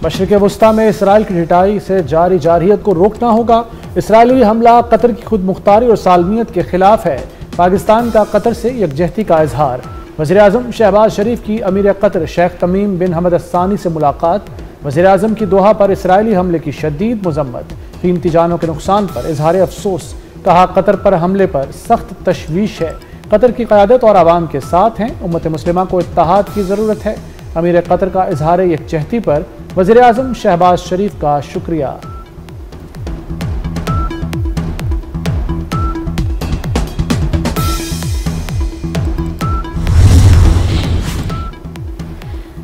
मशरिक़ वस्ता में इसराइल की ढिठाई से जारी जारहियत को रोकना होगा। इसराइली हमला कतर की खुद मुख्तारी और सालमियत के खिलाफ है। पाकिस्तान का कतर से यकजहती का इजहार। वज़ीर-ए-आज़म शहबाज शरीफ की अमीर कतर शेख तमीम बिन हमद अस्सानी से मुलाकात। वज़ीर-ए-आज़म की दोहा पर इसराइली हमले की शदीद मजम्मत। कीमती जानों के नुकसान पर इजहार अफसोस। कहा कतर पर हमले पर सख्त तशवीश है। कतर की क़यादत और आवाम के साथ हैं। उम्मत मुस्लिमा को इत्तेहाद की ज़रूरत है। अमीर कतर का इजहार यकजहती पर वज़ीर-ए-आज़म शहबाज शरीफ का शुक्रिया।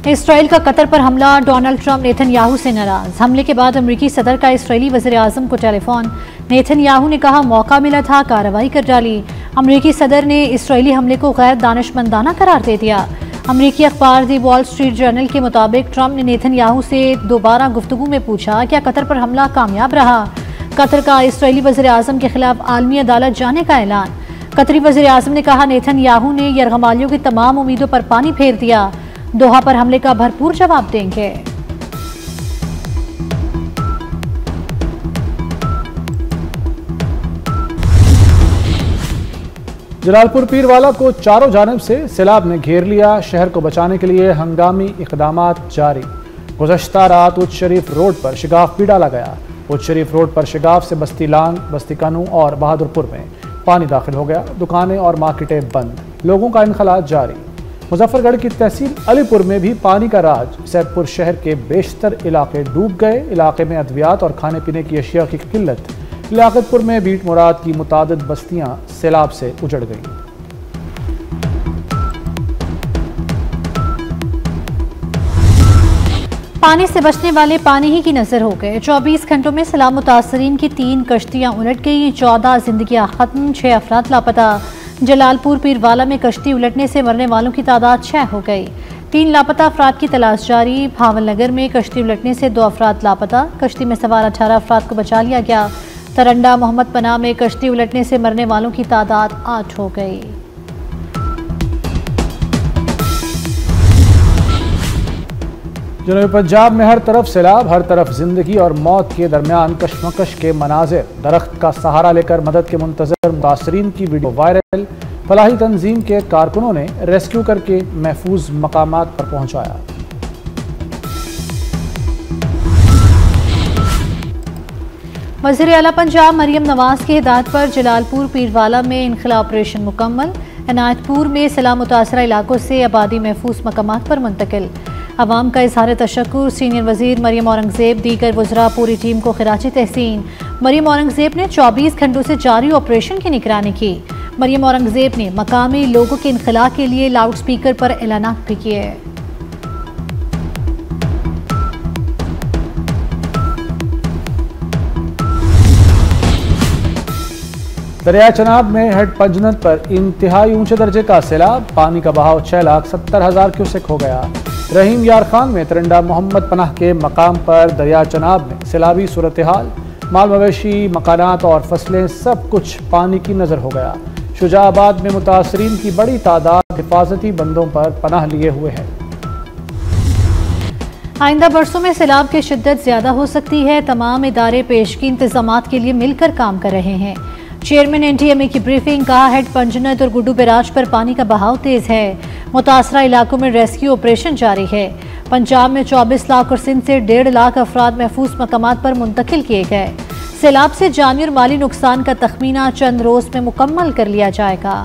इसराइल का कतर पर हमला। डोनाल्ड ट्रंप नेतन्याहू से नाराज। हमले के बाद अमरीकी सदर का इसराइली वज़ीर-ए-आज़म को टेलीफोन। नेतन्याहू ने कहा मौका मिला था, कार्रवाई कर डाली। अमरीकी सदर ने इसराइली हमले को गैर दानिशमंदाना करार दे दिया। अमरीकी अखबार दी वॉल स्ट्रीट जर्नल के मुताबिक ट्रंप ने नेतन्याहू से दोबारा गुफ्तगू में पूछा क्या कतर पर हमला कामयाब रहा। कतर का इसराइली वज़ीर-ए-आज़म के खिलाफ आलमी अदालत जाने का ऐलान। कतरी वज़ीर-ए-आज़म ने कहा नेतन्याहू ने यरगमालियों की तमाम उम्मीदों पर पानी फेर दिया। दोहा पर हमले का भरपूर जवाब देंगे। जलालपुर पीरवाला को चारों जानिब से सैलाब ने घेर लिया। शहर को बचाने के लिए हंगामी इक़दामात जारी। गुज़श्ता रात उच्च शरीफ रोड पर शिगाफ भी डाला गया। उच्च शरीफ रोड पर शिगाफ से बस्ती लांग, बस्ती कानू और बहादुरपुर में पानी दाखिल हो गया। दुकानें और मार्केटें बंद। लोगों का इनखला जारी। मुजफ्फरगढ़ की तहसील अलीपुर में भी पानी का राज। सैदपुर शहर के बेशतर इलाके डूब गए। इलाके में अद्वियात और खाने पीने की अशिया की किल्लत। लियाकतपुर में बीट मुराद की मुतादिद बस्तियां सैलाब से उजड़ गईं। पानी से बचने वाले पानी ही की नजर हो गए। 24 घंटों में सैलाब मुतासरीन की 3 कश्तियां उलट गई। 14 जिंदगियां खत्म, 6 अफराद लापता। जलालपुर पीरवाला में कश्ती उलटने से मरने वालों की तादाद 6 हो गई। 3 लापता अफराद की तलाश जारी। भावल नगर में कश्ती उलटने से 2 अफराद लापता। कश्ती में सवार 18 अफराद को बचा लिया गया। तरंडा मोहम्मद पनाह में कश्ती उलटने से मरने वालों की तादाद 8 हो गई। जनूबी पंजाब में हर तरफ सैलाब, हर तरफ जिंदगी और मौत के दरमियान कशमकश के मनाजिर। दरख्त का सहारा लेकर मदद के मुंतजर मुतासरीन की वीडियो वायरल। फलाही तंजीम के कारकुनों ने रेस्क्यू करके महफूज मकामात पर पहुंचाया। वज़ीर आला पंजाब मरियम नवाज की हिदायत पर जलालपुर पीरवाला में इनखला ऑपरेशन मुकम्मल। इनायतपुर में सैलाब मुतासरा इलाकों से आबादी महफूज मकामात पर मुंतकिल। अवाम का इजहार तशक्कुर। सीनियर वज़ीर मरियम औरंगज़ेब, दीगर वज़रा पूरी टीम को खिराजी तहसीन। मरियम औरंगज़ेब ने 24 घंटों से जारी ऑपरेशन की निगरानी की। मरियम औरंगज़ेब ने मकामी लोगों के इनखला के लिए लाउड स्पीकर पर ऐलानात भी किए। दरिया चनाब में हेड पंजनत पर इंतहाई ऊंचे दर्जे का सैलाब। पानी का बहाव 6,70,000 क्यूसेक हो गया। रहीम यार खान में तरंडा मोहम्मद पनाह के मकाम पर दरिया चनाब में सैलाबी सूरत हाल। माल मवेशी, मकानात और फसलें सब कुछ पानी की नजर हो गया। शुजाबाद में मुतासरीन की बड़ी तादाद हिफाजती बंदों पर पनाह लिए हुए है। आइंदा बरसों में सैलाब की शिद्दत ज्यादा हो सकती है। तमाम इदारे पेशगी इंतजामात के लिए मिलकर काम कर रहे हैं। चेयरमैन NTMA की ब्रीफिंग। कहा हेड पंजनत और गुड्डू बैराज पर पानी का बहाव तेज है। मुतासरा इलाकों में रेस्क्यू ऑपरेशन जारी है। पंजाब में 24 लाख और सिंध से 1.5 लाख अफराद महफूज मकामात पर मुंतकिल किए गए। सैलाब से जानी और माली नुकसान का तखमीना चंद रोज में मुकम्मल कर लिया जाएगा।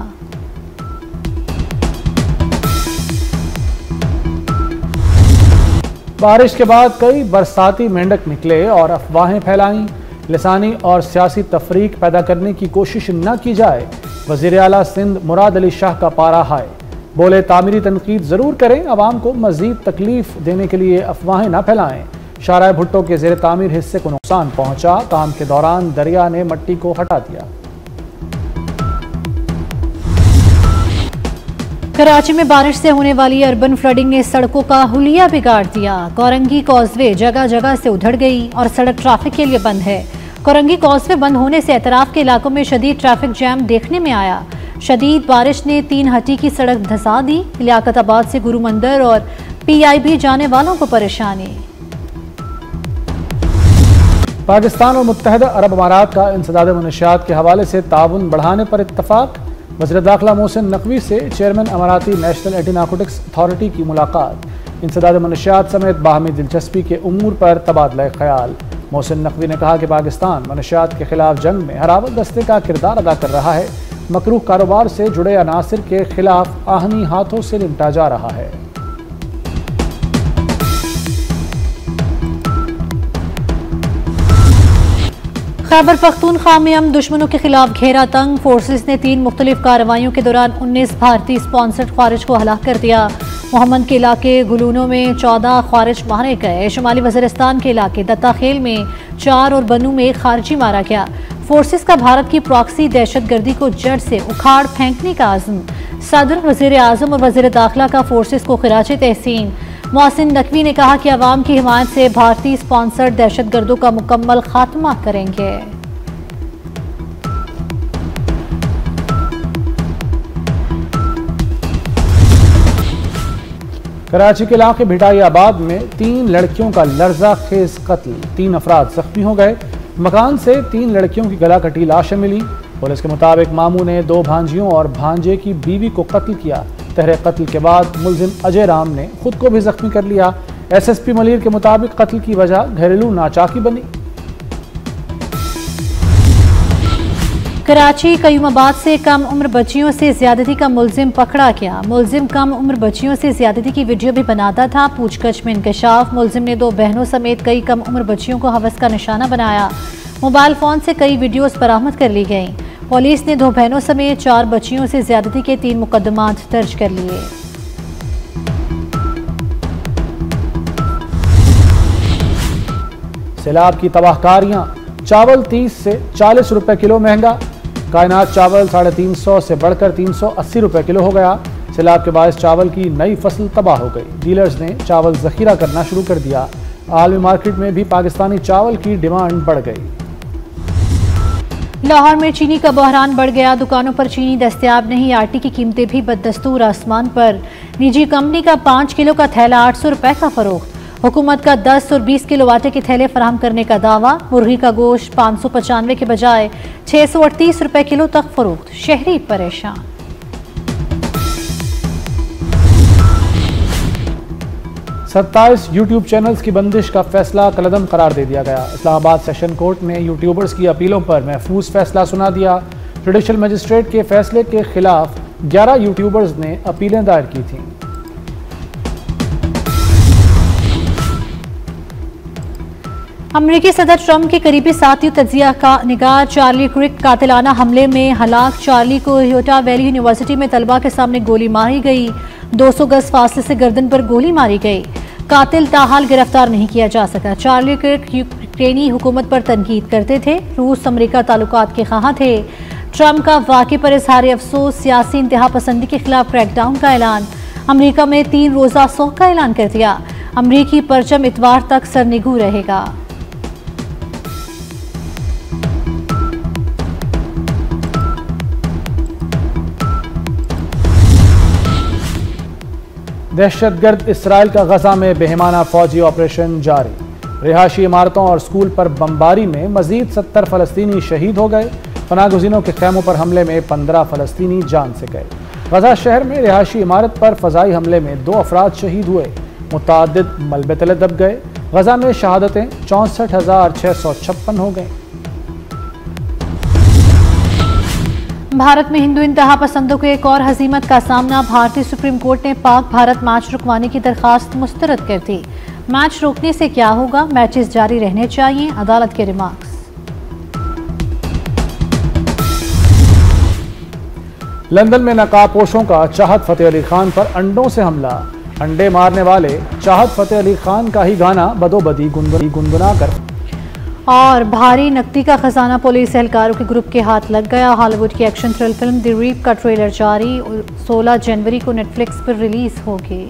बारिश के बाद कई बरसाती मेंढक निकले और अफवाहें फैलाईं। लिसानी और सियासी तफरीक पैदा करने की कोशिश न की जाए। वज़ीर आला सिंध मुराद अली शाह का पारा हाय। बोले तामीरी तनकीद ज़रूर करें, आवाम को मज़ीद तकलीफ देने के लिए अफवाहें न फैलाएं। शाहराह भुट्टो के ज़ेर तामीर हिस्से को नुकसान पहुंचा। काम के दौरान दरिया ने मट्टी को हटा दिया। कराची में बारिश से होने वाली अर्बन फ्लडिंग ने सड़कों का हुलिया बिगाड़ दिया। कोरंगी कॉजवे जगह जगह से उधड़ गई और सड़क ट्रैफिक के लिए बंद है। कोरंगी कॉजवे बंद होने से एतराफ के इलाकों में शदीद ट्रैफिक जैम देखने में आया। शदीद बारिश ने 3 हटी की सड़क धंसा दी। लियाकताबाद से गुरु मंदिर और PIB जाने वालों को परेशानी। पाकिस्तान और मुत्तहदा अरब अमारात का इंसदाद मनशियात के हवाले से ताउन बढ़ाने पर इत्तफाक। वज़ीर दाखिला मोहसिन नकवी से चेयरमैन अमाराती नेशनल एंटी नारकोटिक्स अथॉरिटी की मुलाकात। इंसदाद मनशियात समेत बाहमी दिलचस्पी के उमूर पर तबादला ख्याल। मोहसिन नकवी ने कहा कि पाकिस्तान मनशियात के खिलाफ जंग में हरावत दस्ते का किरदार अदा कर रहा है। मकरूह कारोबार से जुड़े अनासिर के खिलाफ आहनी हाथों से निपटा जा रहा है। खैबर पख्तूनख्वा में हम दुश्मनों के खिलाफ घेरा तंग। फोर्सेस ने 3 मुख्तलिफ कार्रवाइयों के दौरान 19 भारतीय स्पॉन्सर्ड ख्वारिज को हलाक कर दिया। मोहम्मद के इलाके गुलूनों में 14 ख्वारिज मारे गए। शुमाली वज़ीरिस्तान के इलाके दत्ताखेल में 4 और बनू में एक खारजी मारा गया। फोर्सेस का भारत की प्रॉक्सी दहशतगर्दी को जड़ से उखाड़ फेंकने का आज़म। सदर, वज़ीर आज़म और वज़ीर दाखिला का फोर्सेस को खिराज तहसीन। मोहसिन नकवी ने कहा कि अवाम की हिमायत से भारतीय स्पॉन्सर्ड दहशतगर्दों का मुकम्मल खात्मा करेंगे। कराची के इलाके भिटाई आबाद में 3 लड़कियों का लर्जा खेज कत्ल। 3 अफराद जख्मी हो गए। मकान से 3 लड़कियों की गला कटी लाशें मिली। पुलिस के मुताबिक मामू ने 2 भांजियों और भांजे की बीवी को कत्ल किया। तहरे कत्ल के बाद मुलजिम अजय राम ने खुद को भी जख्मी कर लिया। SSP मलिर के मुताबिक कत्ल की वजह घरेलू नाचाकी बनी। कराची कयूमाबाद से कम उम्र बच्चियों से ज्यादती का मुलजिम पकड़ा गया। मुलजिम कम उम्र बच्चियों से ज्यादती की वीडियो भी बनाता था। पूछगछ में इंकशाफ। मुलजिम ने 2 बहनों समेत कई कम उम्र बच्चियों को हवस का निशाना बनाया। मोबाइल फोन से कई वीडियोस बरामद कर ली गई। पुलिस ने 2 बहनों समेत 4 बच्चियों से ज्यादती के 3 मुकदमात दर्ज कर लिए। सैलाब की तबाहकारियां। चावल 30 से 40 रुपए किलो महंगा। कायनात चावल 350 से बढ़कर 380 रुपए किलो हो गया। सैलाब के बायस चावल की नई फसल तबाह हो गई। डीलर्स ने चावल जखीरा करना शुरू कर दिया। आलमी मार्केट में भी पाकिस्तानी चावल की डिमांड बढ़ गई। लाहौर में चीनी का बहरान बढ़ गया। दुकानों पर चीनी दस्तयाब नहीं। आटे की कीमतें भी बददस्तूर आसमान पर। निजी कंपनी का 5 किलो का थैला 800 रुपए का फरोख्त। हुकूमत का 10 और 20 किलो आटे के थैले फराहम करने का दावा। मुर्गी का गोश्त 595 के बजाय 638 रुपए किलो तक फरोख्त। शहरी परेशान। सत्ताईस यूट्यूब चैनल्स की बंदिश का फैसला कलअदम करार दे दिया गया। इस्लामाबाद सेशन कोर्ट ने यूट्यूबर्स की अपीलों पर महफूज फैसला सुना दिया। जुडिशल मजिस्ट्रेट के फैसले के खिलाफ 11 यूट्यूबर्स ने अपीलें दायर की थीं। अमेरिकी सदर ट्रंप के करीबी साथी तजिया का निगाह चार्ली क्रिक कातिलाना हमले में हलाक। चार्ली को यूटा वैली यूनिवर्सिटी में तलबा के सामने गोली मारी गई। 200 गज फासले से गर्दन पर गोली मारी गई। कातिल ताहाल गिरफ्तार नहीं किया जा सका। चार्ली क्रिक यूक्रेनी हुकूमत पर तनकीद करते थे। रूस अमेरिका ताल्लुकात के ख़्वाह थे। ट्रंप का वाक़े पर इजहार अफसोस। सियासी इंतहा पसंदी के खिलाफ क्रैकडाउन का ऐलान। अमेरिका में 3 रोज़ा सोग का ऐलान कर दिया। अमेरिकी परचम इतवार तक सरनिगू रहेगा। दहशतगर्द इसराइल का गजा में बेहमाना फौजी ऑपरेशन जारी। रिहायशी इमारतों और स्कूल पर बमबारी में मजीद 70 फ़लस्तीनी शहीद हो गए। पनाहगज़ीनों के खैमों पर हमले में 15 फ़लस्तीनी जान से गए। गजा शहर में रिहायशी इमारत पर फ़ज़ाई हमले में 2 अफराद शहीद हुए। मुतअद्दिद मलबे तले दब गए। गजा में शहादतें 64,656 हो गईं। भारत में हिंदू इंतहा पसंदों को एक और हजीमत का सामना। भारतीय सुप्रीम कोर्ट ने पाक भारत मैच रुकवाने की दरखास्त मुस्तरद कर दी। मैच रोकने से क्या होगा? मैचेस जारी रहने चाहिए, अदालत के रिमार्क्स। लंदन में नकाबपोशों का चाहत फतेह अली खान पर अंडों से हमला। अंडे मारने वाले चाहत फतेह अली खान का ही गाना बदोबदी गुनगुना कर। और भारी नकदी का खजाना पुलिस एहलकारों के ग्रुप के हाथ लग गया। हॉलीवुड की action thrill film the Rip का ट्रेलर जारी। 16 जनवरी को नेटफ्लिक्स पर रिलीज होगी।